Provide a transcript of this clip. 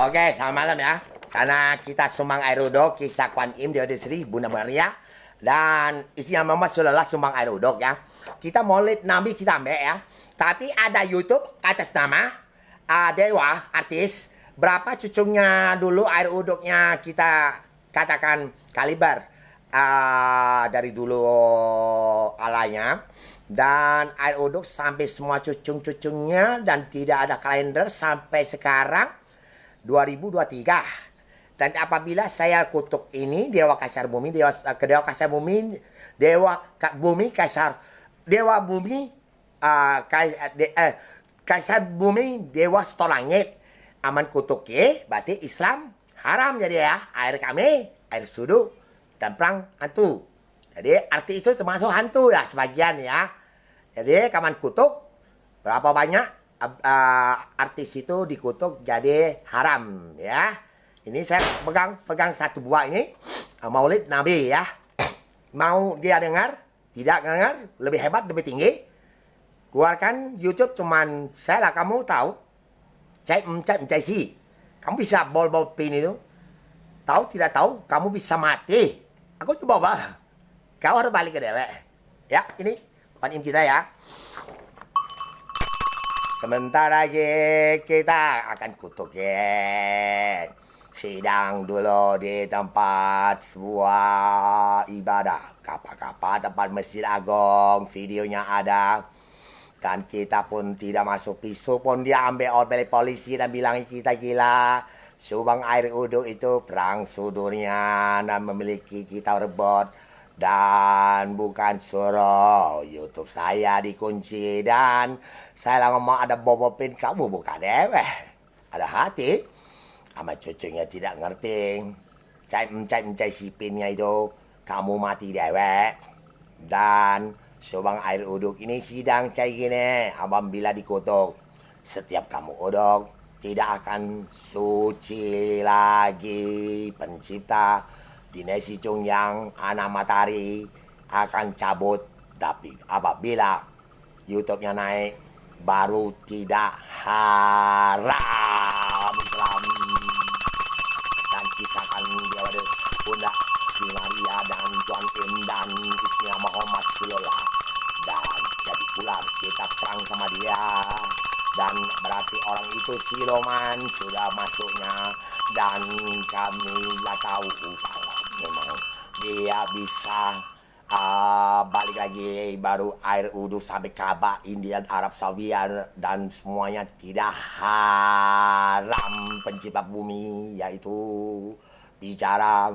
Oke, selamat malam ya. Karena kita sumbang air uduk, kisah Kuan Im, Dewa Sri, Bunda Maria. Dan isinya Muhammad Sallallahu sumbang air uduk ya. Kita maulid Nabi kita ambil ya. Tapi ada YouTube atas nama Dewa, artis. Berapa cucunya dulu air uduknya kita katakan kaliber. Dari dulu alanya. Dan air uduk sampai semua cucung-cucungnya dan tidak ada kalender sampai sekarang 2023. Dan apabila saya kutuk ini dewa kasar bumi, dewa kasar bumi, dewa bumi, kasar bumi, dewa stolangit. Aman kutuk berarti Islam haram jadi ya. Air kami, air sudu dan perang hantu. Jadi arti itu termasuk hantu ya sebagian ya. Jadi kaman kutuk berapa banyak artis itu dikutuk jadi haram ya. Ini saya pegang satu buah ini Maulid Nabi ya. Mau dia dengar, tidak dengar, lebih hebat, lebih tinggi. Keluarkan YouTube cuman saya lah kamu tahu. Cai si. Kamu bisa bol pin itu. Tahu tidak tahu, kamu bisa mati. Aku coba bah. Kau harus balik ke dewek. Ya, ini Kuan Im kita ya. Sebentar lagi kita akan kutuk ya. Sidang dulu di tempat sebuah ibadah. Kapal tempat Masjid Agung. Videonya ada. Dan kita pun tidak masuk pisau pun dia ambil oleh polisi dan bilang kita gila. Subang air uduk itu perang sudurnya dan memiliki kita rebut. Dan bukan suruh YouTube saya dikunci. Dan saya ngomong ada bobopin kamu bukan deweh. Ada hati. Sama cucunya tidak ngerti. Mencai sipinnya itu. Kamu mati deweh. Dan subang air uduk ini sidang kayak gini. Abang bila dikutuk. Setiap kamu uduk. Tidak akan suci lagi. Pencipta Dinasti Chongyang anak matahari akan cabut. Tapi apabila YouTube-nya naik baru tidak haram Islam. Dan kita akan diawali Bunda Maria dan Tuan Im dan istrinya Muhammad Sallallahu. Dan jadi pula kita perang sama dia. Dan berarti orang itu siluman sudah masuknya. Dan kami lah tahu kalau memang dia bisa balik lagi baru air uduk sampai Ka'bah, India, Arab Saudi dan semuanya tidak haram pencipta bumi yaitu bicara